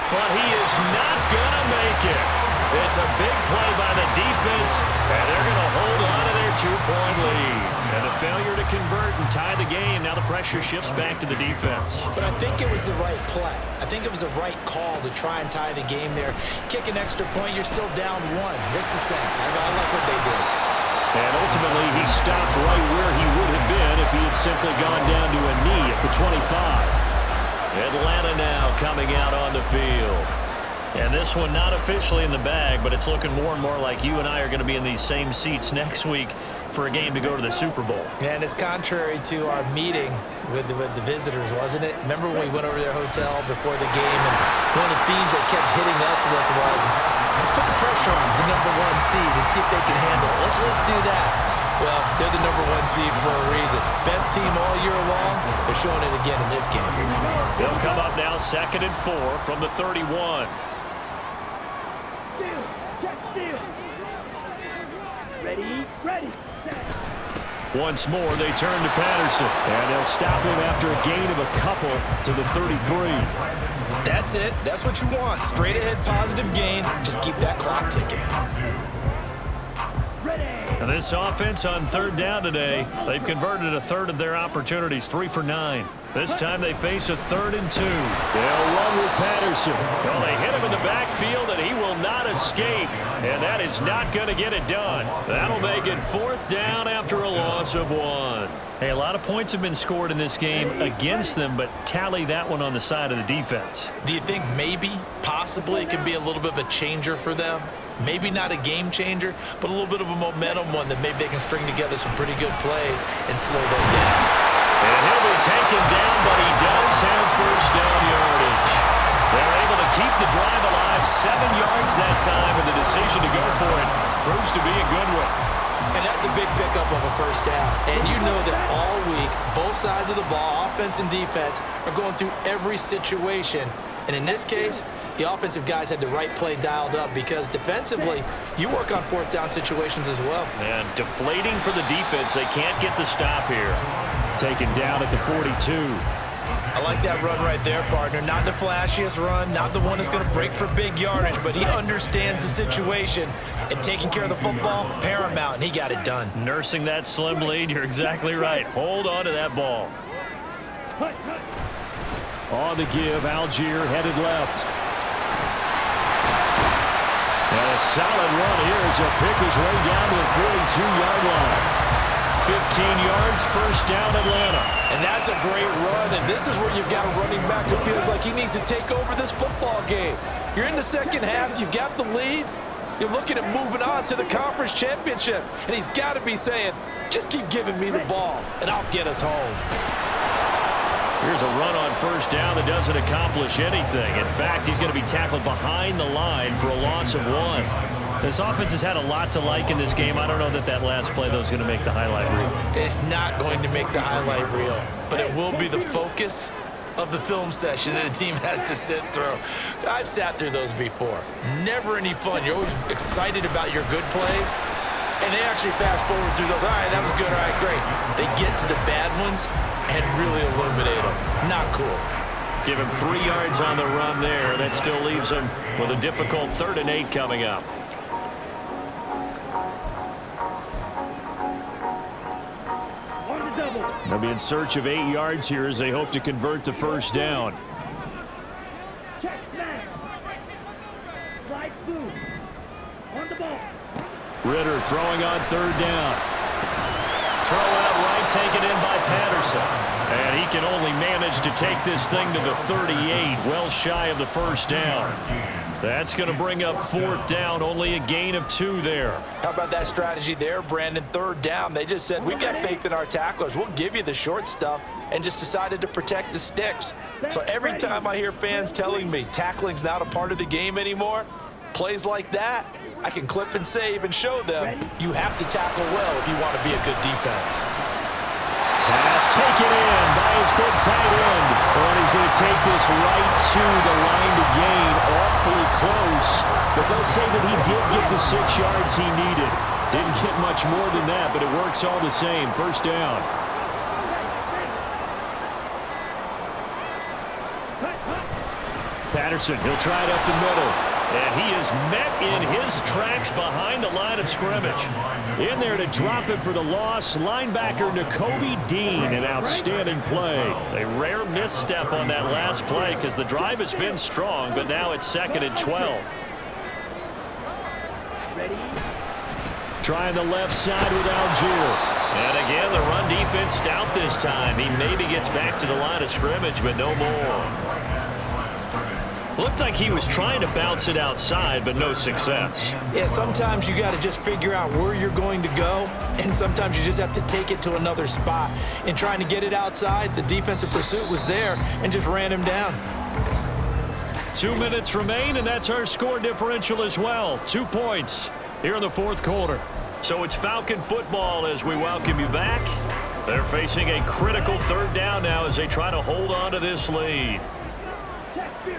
But he is not going to make it. It's a big play by the defense, and they're going to hold on to their 2-point lead. And a failure to convert and tie the game. Now the pressure shifts back to the defense. But I think it was the right play. I think it was the right call to try and tie the game there. Kick an extra point, you're still down 1. What's the sense? I like what they did. And ultimately, he stopped right where he would have been if he had simply gone down to a knee at the 25. Atlanta now coming out on the field. And this one not officially in the bag, but it's looking more and more like you and I are going to be in these same seats next week for a game to go to the Super Bowl. And it's contrary to our meeting with the visitors, wasn't it? Remember when we went over to their hotel before the game, and one of the themes they kept hitting us with was, let's put the pressure on the #1 seed and see if they can handle it. Let's do that. Well, they're the #1 seed for a reason. Best team all year long. They're showing it again in this game. They'll come up now 2nd and 4 from the 31. Ready. Once more, they turn to Patterson. And they'll stop him after a gain of a couple to the 33. That's it. That's what you want. Straight ahead positive gain. Just keep that clock ticking. And this offense on 3rd down today, they've converted a third of their opportunities, 3 for 9. This time they face a 3rd and 2. They'll run with Patterson. Well, they hit him in the backfield, and he will not escape. And that is not going to get it done. That'll make it 4th down after a loss of 1. Hey, a lot of points have been scored in this game against them, but tally that one on the side of the defense. Do you think maybe, possibly, it can be a little bit of a changer for them? Maybe not a game changer, but a little bit of a momentum one that maybe they can string together some pretty good plays and slow them down. And he'll be taken down, but he does have first down yardage. They're able to keep the drive alive, 7 yards that time, and the decision to go for it proves to be a good one. And that's a big pickup of a first down. And you know that all week, both sides of the ball, offense and defense, are going through every situation. And in this case, the offensive guys had the right play dialed up because defensively, you work on fourth down situations as well. And deflating for the defense. They can't get the stop here. Taken down at the 42. I like that run right there, partner. Not the flashiest run, not the one that's going to break for big yardage, but he understands the situation, and taking care of the football, paramount, and he got it done. Nursing that slim lead, you're exactly right. Hold on to that ball. On the give, Algier headed left. And a solid run here as he'll pick his way down to the 42-yard line. 15 yards, first down, Atlanta. And that's a great run, and this is where you've got a running back who feels like he needs to take over this football game. You're in the second half, you've got the lead, you're looking at moving on to the conference championship, and he's got to be saying, just keep giving me the ball, and I'll get us home. Here's a run on first down that doesn't accomplish anything. In fact, he's going to be tackled behind the line for a loss of 1. This offense has had a lot to like in this game. I don't know that that last play, though, is going to make the highlight reel. It's not going to make the highlight reel, but it will be the focus of the film session that the team has to sit through. I've sat through those before. Never any fun. You're always excited about your good plays, and they actually fast forward through those. All right, that was good. All right, great. They get to the bad ones and really illuminate them. Not cool. Give him 3 yards on the run there. That still leaves him with a difficult 3rd and 8 coming up. They'll be in search of 8 yards here as they hope to convert the first down. Check man. Slide through. On the ball. Ritter throwing on 3rd down. Throw out right, taken in by Patterson. And he can only manage to take this thing to the 38, well shy of the first down. That's going to bring up 4th down, only a gain of 2 there. How about that strategy there, Brandon? 3rd down, they just said, we've got faith in our tacklers. We'll give you the short stuff, and just decided to protect the sticks. So every time I hear fans telling me tackling's not a part of the game anymore, plays like that, I can clip and save and show them you have to tackle well if you want to be a good defense. Pass taken in by his big tight end. And he's going to take this right to the line to gain. Awfully close. But they'll say that he did get the 6 yards he needed. Didn't get much more than that, but it works all the same. First down. Patterson, he'll try it up the middle. And he is met in his tracks behind the line of scrimmage. In there to drop him for the loss, linebacker Nakobe Dean, an outstanding play. A rare misstep on that last play because the drive has been strong, but now it's 2nd and 12. Ready? Trying the left side with Algier. And again, the run defense stout this time. He maybe gets back to the line of scrimmage, but no more. Looked like he was trying to bounce it outside, but no success. Yeah, sometimes you got to just figure out where you're going to go, and sometimes you just have to take it to another spot. In trying to get it outside, the defensive pursuit was there and just ran him down. 2 minutes remain, and that's our score differential as well. 2 points here in the 4th quarter. So it's Falcon football as we welcome you back. They're facing a critical 3rd down now as they try to hold on to this lead. Check view.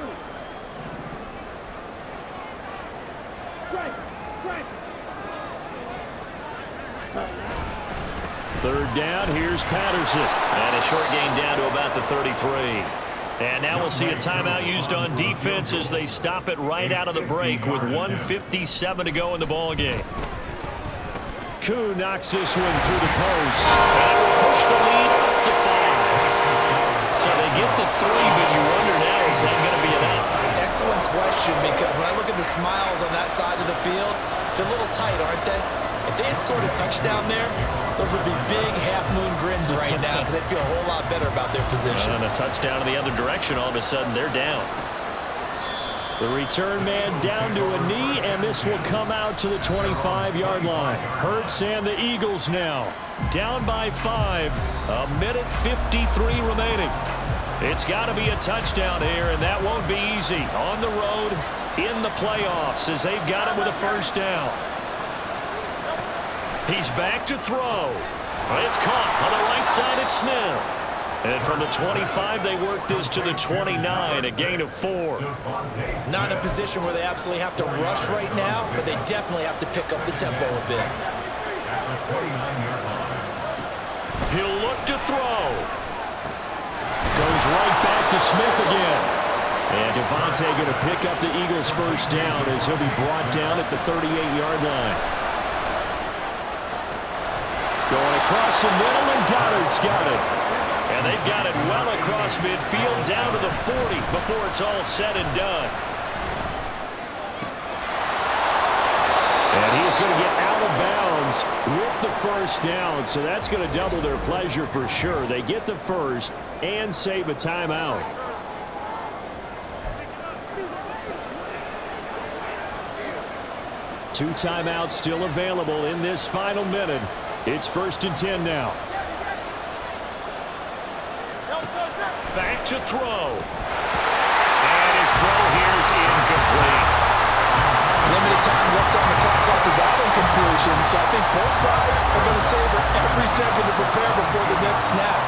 3rd down, here's Patterson. And a short gain down to about the 33. And now we'll see a timeout used on defense as they stop it right out of the break with 1:57 to go in the ballgame. Koo knocks this one through the post. And it will push the lead up to 5. So they get the 3, but you wonder now, is that going to be enough? Excellent question, because when I look at the smiles on that side of the field, they're a little tight, aren't they? If they had scored a touchdown there, those would be big half-moon grins right now because they'd feel a whole lot better about their position. And a touchdown in the other direction, all of a sudden they're down. The return man down to a knee, and this will come out to the 25-yard line. Hurts and the Eagles now down by 5. 1:53 remaining. It's got to be a touchdown here, and that won't be easy. On the road in the playoffs as they've got it with a first down. He's back to throw. It's caught on the right side at Smith. And from the 25, they work this to the 29, a gain of 4. Not in a position where they absolutely have to rush right now, but they definitely have to pick up the tempo a bit. He'll look to throw. Goes right back to Smith again. And Devontae going to pick up the Eagles' first down as he'll be brought down at the 38-yard line. Going across the middle, and Goddard's got it. And they've got it well across midfield down to the 40 before it's all said and done. And he's going to get out of bounds with the first down, so that's going to double their pleasure for sure. They get the first and save a timeout. Two timeouts still available in this final minute. It's 1st and 10 now. Back to throw. And his throw here is incomplete. Limited time left on the clock after that incompletion, so I think both sides are going to savor every second to prepare before the next snap.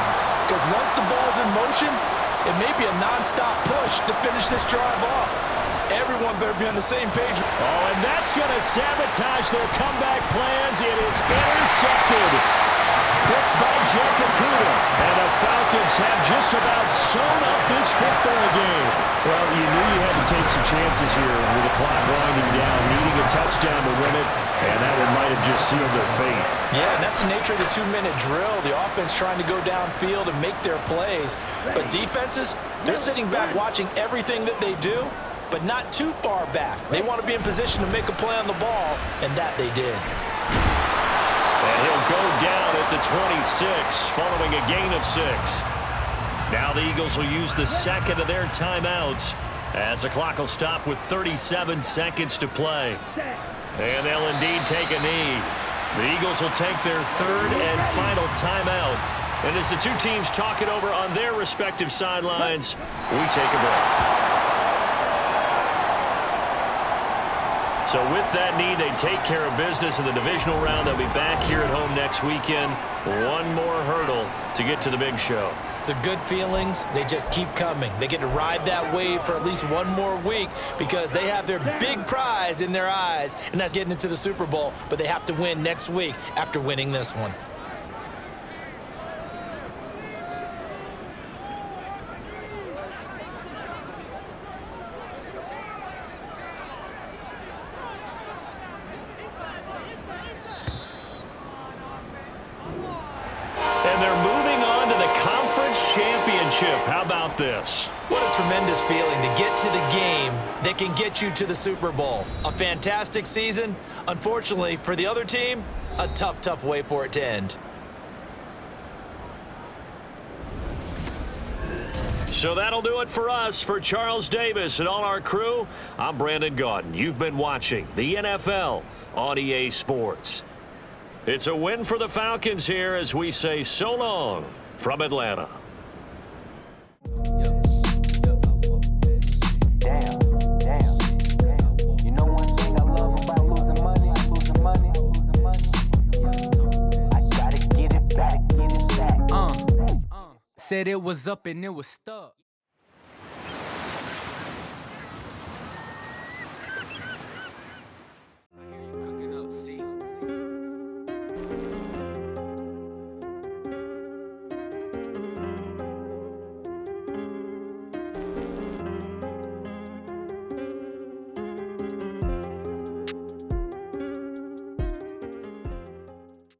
Because once the ball's in motion, it may be a non-stop push to finish this drive off. Everyone better be on the same page. Oh, and that's going to sabotage their comeback plans. It is intercepted. Picked by Jeff Okuda. And the Falcons have just about sewn up this football game. Well, you knew you had to take some chances here with the clock winding down, needing a touchdown to win it, and that one might have just sealed their fate. Yeah, and that's the nature of the 2-minute drill. The offense trying to go downfield and make their plays. But defenses, they're sitting back watching everything that they do, but not too far back. They want to be in position to make a play on the ball, and that they did. And he'll go down at the 26 following a gain of 6. Now the Eagles will use the second of their timeouts as the clock will stop with 37 seconds to play. And they'll indeed take a knee. The Eagles will take their third and final timeout. And as the two teams talk it over on their respective sidelines, we take a break. So with that knee, they take care of business in the divisional round. They'll be back here at home next weekend. One more hurdle to get to the big show. The good feelings, they just keep coming. They get to ride that wave for at least one more week because they have their big prize in their eyes, and that's getting into the Super Bowl. But they have to win next week after winning this one. How about this? What a tremendous feeling to get to the game that can get you to the Super Bowl. A fantastic season. Unfortunately, for the other team, a tough, tough way for it to end. So that'll do it for us. For Charles Davis and all our crew, I'm Brandon Gaudin. You've been watching the NFL on EA Sports. It's a win for the Falcons here as we say so long from Atlanta. Said it was up and it was stuck.